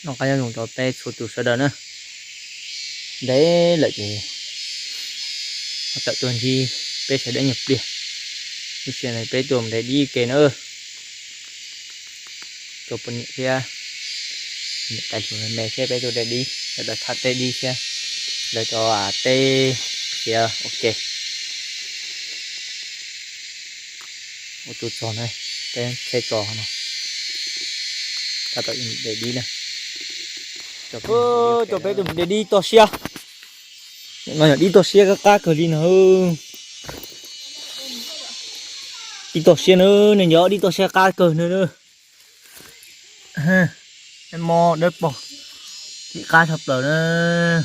nó cái dùng cho pe số chủ sơ đợt nữa đấy là gì tập tuần gì pe sẽ đã nhập đi cái chuyện này pe tuần để đi kề nữa chụp bên kia tại chỗ mẹ xe pe tuần để đi để thắt tê đi xe để cho tê kia ok ô tô tròn này tên xe tròn này ta tự để đi này cho bé đừng để đi to xe mà đi to xe các cá cờ đi nữa đi to xe nữa này nhớ đi to xe cá cờ nữa ha em mò đất bò bị cá thập lở nữa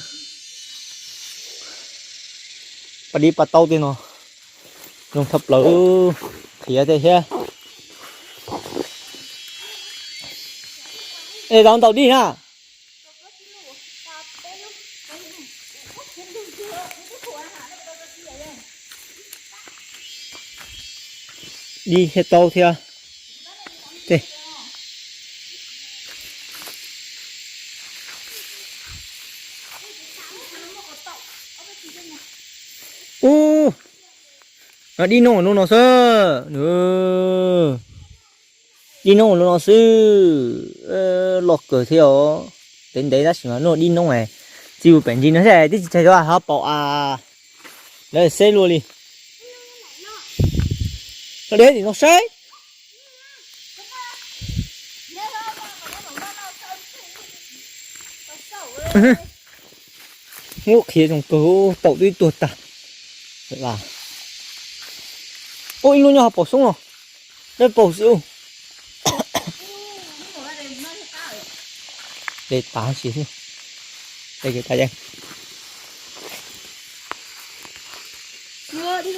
bà đi bà tàu tiền nó dùng thập lở khía thế xe ê đón tàu đi ha đi xe tàu theo thế ô nó đi nổ nó sơ nữa đi nổ nó sư lọt cửa theo đến đấy đã sửa nó đi nổ này chịu bệnh gì nó sẽ đi chạy ra hả bỏ à đây xe luôn đi nó đấy thì nó xe ngộ kia trong cầu tàu đi tuột ta vậy là ôi luôn nhau học bổ sung rồi đây bổ sung để táo xí đi đây cái tay đây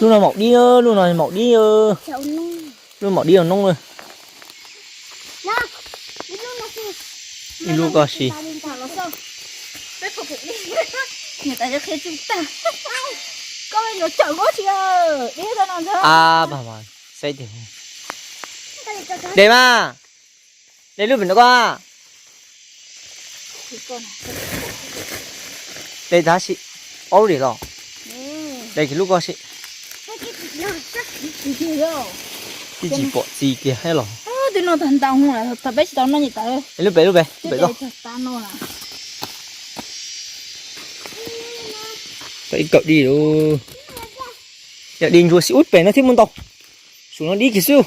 luôn là mọc đi ơ luôn là mọc đi ơ luôn mọc đi ở nông rồi đi luôn có gì người ta cho khen chúng ta coi nó chở quá chị ơi đi ra nào thôi à bà xây thì để mà để lúc mình nó qua đây giá trị ô để rồi đây cái lúc qua chị cái gì bỏ gì kia hay rồi tôi nói thằng tao không là thật bé tao nói gì tao lúc bé rồi vậy cậu đi đâu nhà đình rồi xí út bé nó thích môn tộc xuống nó đi kìa siêu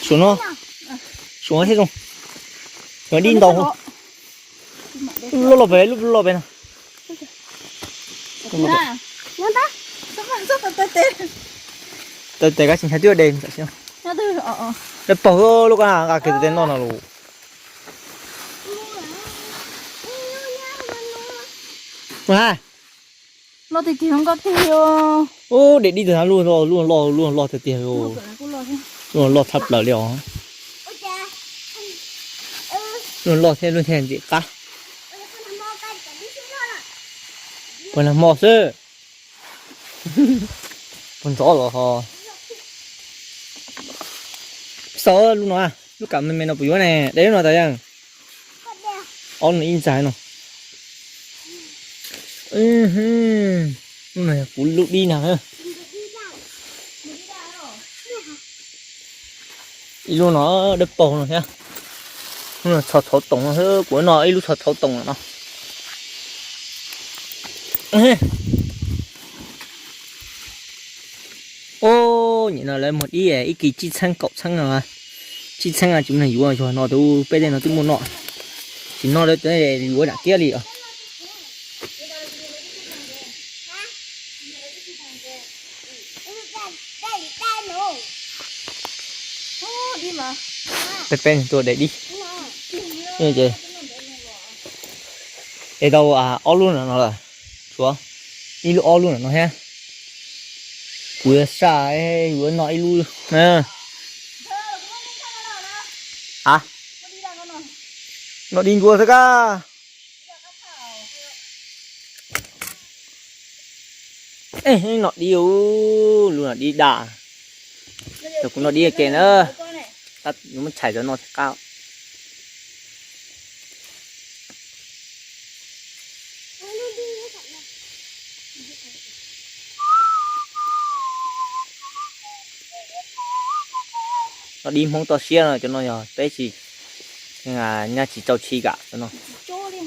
xuống nó thế không nó đi tàu không lúc lò về nào tới cái chính xác tiêu đêm sao để bỏ lúc nào cái tên nó luôn mà lo thì không có tiêu ô để đi từ tháng luôn lo từ tiền rồi luôn lo thập là liệu luôn lo thêm gì cả còn là mò sơ còn rõ rồi hò sợ luôn à lúc cả mình nó bự này đấy nó tại rằng on in dài nó này cú lụt đi nào nữa đi luôn nó đập bầu rồi nha nó thọt tổng nó hơi của nó ấy lúc thọt tổng nó ô nhìn nó lấy một ít kỳ chi xăng cậu xăng rồi chi xăng là chúng này vừa rồi nó đâu bây giờ nó tự muốn nọ chỉ nó đấy tới lúa đã kia đi à Pepe tôi để đi như vậy để đâu à ó luôn là nó là chúa đi luôn ó luôn là nó ha vừa sai vừa nói luôn nè hả nó đi vừa thôi ca ê nó đi luôn là đi đà rồi cũng nó đi kìa nữa tắt nhưng mà chảy cho nó sẽ cao. Nó đi không to xe rồi cho nó giờ tế chỉ nhưng mà nhà chỉ trâu chi cả cho nó Cho đi.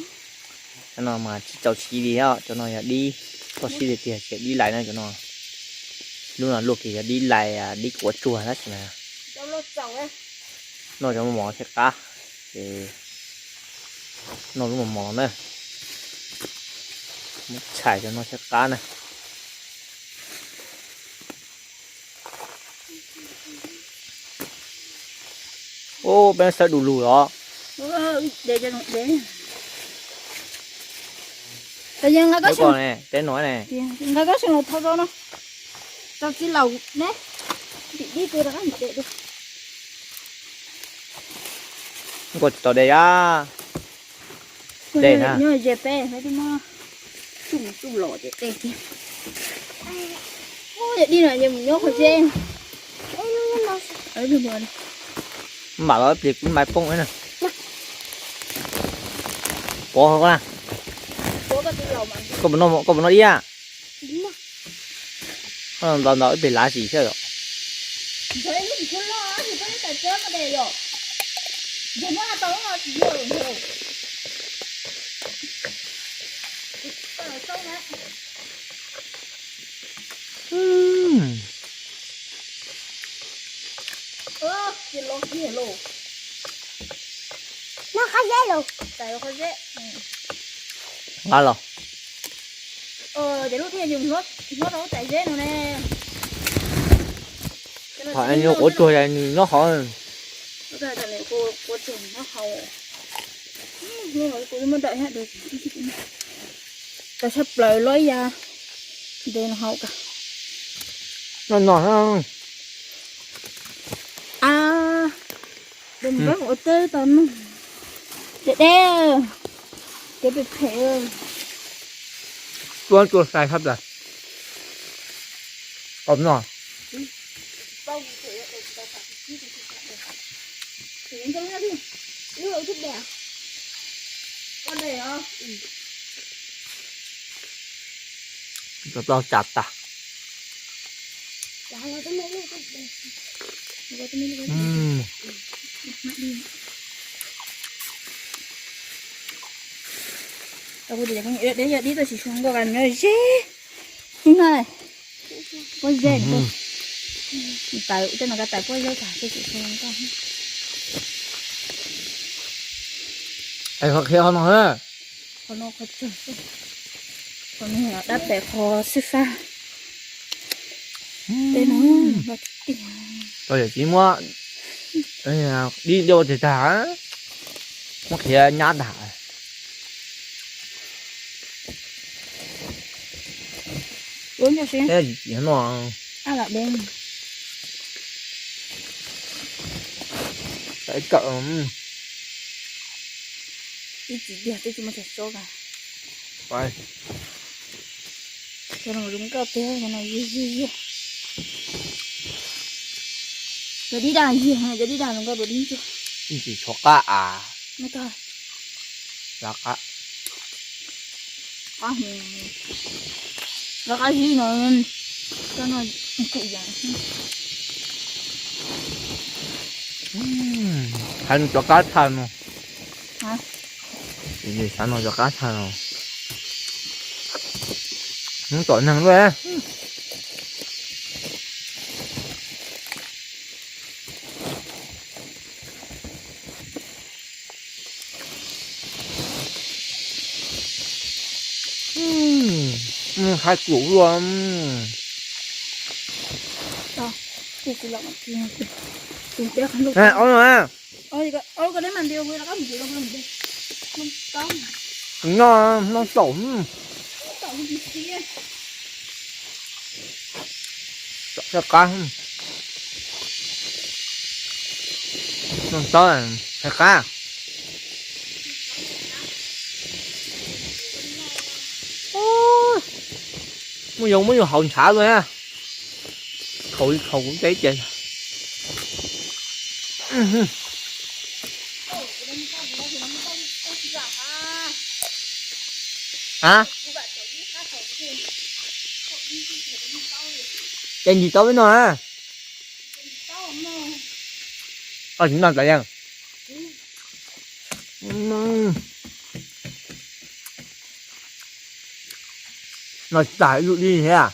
cho nó mà chỉ trâu chi đi á cho nó giờ đi to xe thì sẽ đi lại nữa cho nó lúc nào luộc thì đi lại đi của chùa hết mà Cho nó trồng ấy. nó cho mỏ sẽ cá thì nó lúc mà mỏ nữa chảy cho nó sẽ cá này. Ô bên sợ đủ lùi đó. Để cho nó để. Tự nhiên nó có Con này tên nói này nó có sự thôi đó nó. Tao chỉ lầu nè. Đi từ đó mình để được. con tao đây á để nè Nhớ dẹp pe phải đi mà. Chung lọ để đây kìa. Ôi đi rồi nhưng nhớ khỏi chen. Ở bên bờ này. bảo nó việc máy phong ấy nè có không nè Có cái lầu mà. có nó đi à Đúng rồi. nó bị lá gì chứ rồi Thế lúc thì không lo thì có cái chết mà để rồi. Giờ nó là tao nó nhiều. Xong đấy. Cái lô kia lô. Nó khá dễ luôn. Tại nó khá dễ. ngon rồi Để lúc kia dùng nó đâu tại dễ nữa nè. phải anh yêu của tôi này nó khó hơn. Cái thằng này cô chừng nó hầu. Nhưng mà cô mới đợi hết được. Ta sắp lời lối ra. Đây là hậu cả. Nó nhỏ hơn Đừng có một tê tầm. Để đeo. Để bị phê. chua xài hấp rồi ốm rồi Bông thì để tao phải chi thì thì em cho nó đi. Yêu ở chút đẻ. Con này hả? tao chặt ta Dạ là cái mấy lúc cái đẻ. Rồi cái mấy lúc mẹ đi. Tao có để con nhớ để giờ đi tao chỉ xuống qua gần nơi dê. Nhưng này. Có dê nữa. Tại cho nó cái tại có dê cả cái chỉ xuống con. ai khó khéo nó hết Còn nó có chơi. Còn nó đáp để khó xí pha. Đây nó bật tiền. tôi để chỉ mua đây là đi đâu thì thả nó kia nhát thả Uống cho xíu. thế là gì nó Là đen. cái cậu Đi chỉ đẹp tôi chỉ mà thật số cả. phải Cho nó đúng cà phê cái này gì. Rồi đi đàn gì hả? Rồi đi đàn nó có đồ đi chưa? chỉ cho cá à Mấy coi. là cá Rồi cái gì nó cho nó cụ dạng. thành cho cá thành không Hả? gì thành nó cho cá thành không không tội năng luôn hai củ luôn Cái là một cái tôi bé không lúc. nè ôi mà Ôi cái đấy mình điều với nó có một gì đâu mình đi. Không có. nó trộn Tao gì xí. cho cá nó to phải cá mới dùng hồn xả luôn ha khẩu cũng cháy trời Hả? Cái gì tao với nó à? Chúng ta lại ăn. Nó tải dụ đi thế à?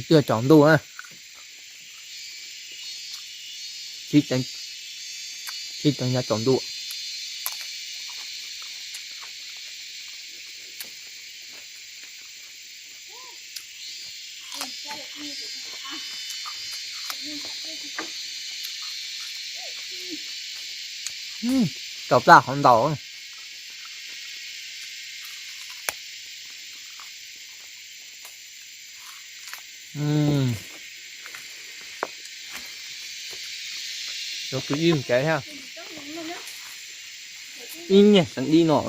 Chưa chọn đua á. Chỉ chẳng nhà chọn đua. Chọc ra không đầu. Nó cứ im cái ha. Im nhỉ, sẵn đi nọ.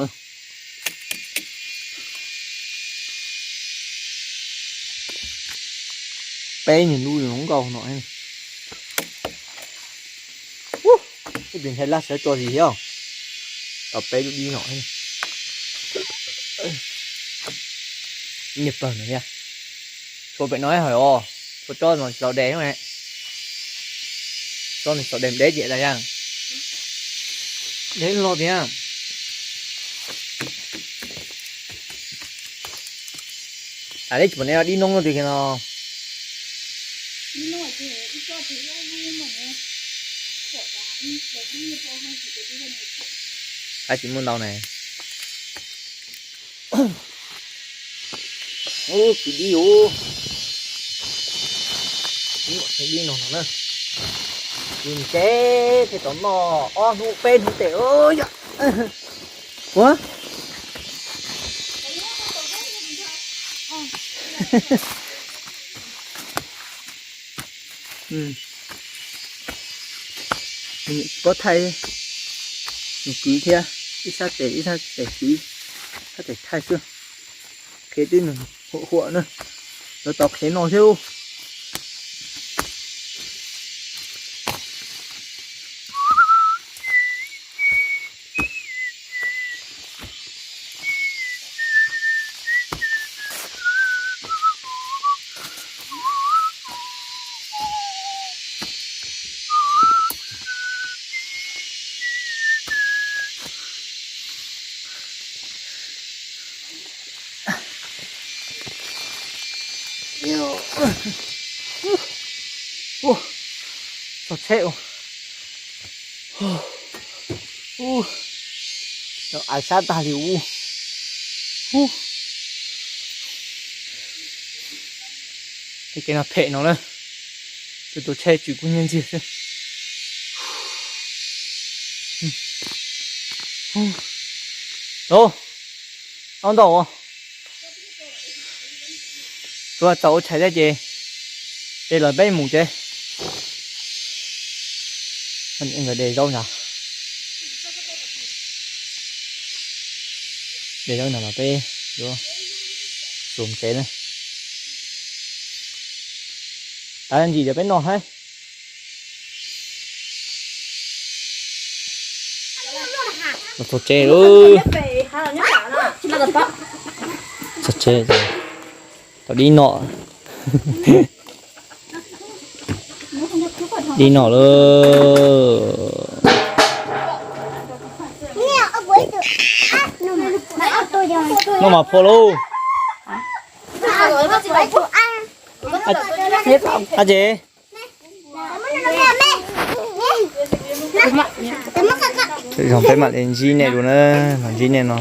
Bé nhìn nuôi nó không cầu nọ hay. Cái biển hay là sẽ cho gì không? Tập bé đi nọ hay. Nhập vào nữa nha. Thôi phải nói hỏi tôi cho nó sọ đẻ không ạ? Cho nó sọ đệm đế vậy là nha. Đế lọt nha. À đấy bọn em đi nông rồi thì nó. Đi nông thì ít cho thì nó luôn mà nghe. Để đi cho hai chị để đi này. Ai chỉ muốn đâu này. Ô cứ đi ô. Đi nó nữa. Nhìn chế thì tóm mò nụ bên không thể ơi dạ. Quá mình có thay nó quý thế ít sao để quý có thể thay chưa kế tin là hộ nữa nó tọc thế nó chứ. Sao chẹo ai sát ta liu cái nào phệ nó nữa tôi che chữ của nhân gì chứ đâu ông đâu tôi tàu chạy ra gì đây là bên mùng chơi anh người để đâu nhỉ để đâu nào mà pe đúng không xuống chế này ăn gì để bên nọ hay một số chè ơi sạch chè rồi tao đi nọ đi nọ luôn nó mà follow à chị không thấy mặt đèn gì này luôn á mặt gì này nó